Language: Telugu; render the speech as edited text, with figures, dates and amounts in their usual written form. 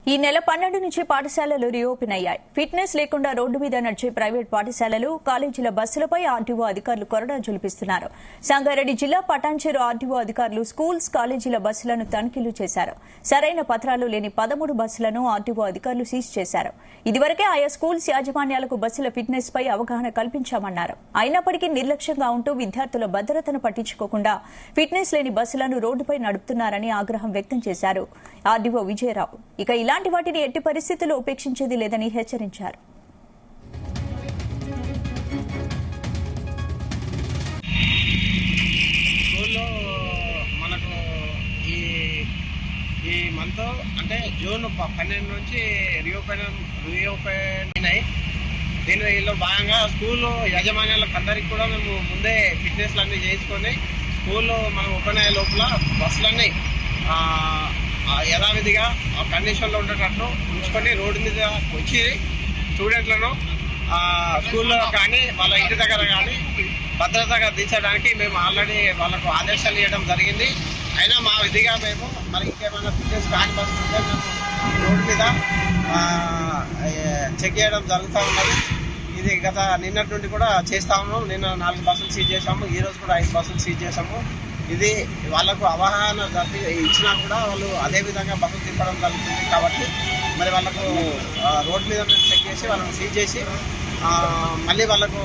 ఈ నెల 12 నుంచి పాఠశాలలు రీఓపెన్ అయ్యాయి. ఫిట్నెస్ లేకుండా రోడ్డు మీద నడిచే ప్రైవేట్ పాఠశాలలు, కాలేజీల బస్సులపై ఆర్టీఓ అధికారులు కొరడా జులిపిస్తున్నారు. సంగారెడ్డి జిల్లా పటాన్చెరు ఆర్టీఓ అధికారులు స్కూల్స్, కాలేజీల బస్సులను తనిఖీలు చేశారు. సరైన పత్రాలు లేని 13 బస్సులను ఆర్టీఓ అధికారులు సీజ్ చేశారు. ఇదివరకే ఆయా స్కూల్స్ యాజమాన్యాలకు బస్సుల ఫిట్నెస్ పై అవగాహన కల్పించామన్నారు. అయినప్పటికీ నిర్లక్ష్యంగా ఉంటూ విద్యార్థుల భద్రతను పట్టించుకోకుండా ఫిట్నెస్ లేని బస్సులను రోడ్డుపై నడుపుతున్నారని ఆగ్రహం వ్యక్తం చేశారు ఆర్డీఓ విజయరావు. ఇక ఇలాంటి వాటిని ఎట్టి పరిస్థితుల్లో ఉపేక్షించేది లేదని హెచ్చరించారు. స్కూల్లో మనకు ఈ మంత్ అంటే జూన్ 12 నుంచి రీఓపెన్ అయినాయి. దీనిలో భాగంగా స్కూల్లో యాజమాన్యాలకు అందరికీ కూడా మేము ముందే ఫిట్నెస్లు అన్నీ చేయించుకొని స్కూల్లో మనం ఓపెన్ అయ్యే లోపల బస్సులన్నీ యథావిధిగా ఆ కండిషన్లో ఉండేటట్లు ఉంచుకొని రోడ్డు మీద వచ్చి స్టూడెంట్లను స్కూల్లో కానీ వాళ్ళ ఇంటి దగ్గర కానీ భద్రతగా తీర్చడానికి మేము ఆల్రెడీ వాళ్ళకు ఆదేశాలు ఇవ్వడం జరిగింది. అయినా మా విధిగా మేము మరి ఇంకేమైనా ఫిట్నెస్ కాని బస్సులు ఉంటే మేము రోడ్డు మీద చెక్ చేయడం జరుగుతూ ఉన్నది. ఇది గత నిన్నటి నుండి కూడా చేస్తా ఉన్నాం. నిన్న 4 బస్సులు సీజ్ చేసాము, ఈ రోజు కూడా 5 బస్సులు సీజ్ చేసాము. ఇది వాళ్ళకు అవగాహన ఇచ్చినా కూడా వాళ్ళు అదే విధంగా బస్సులు తిప్పడం జరుగుతుంది. కాబట్టి మరి వాళ్ళకు రోడ్ మీద చెక్ చేసి వాళ్ళని సీజ్ చేసి మళ్ళీ వాళ్ళకు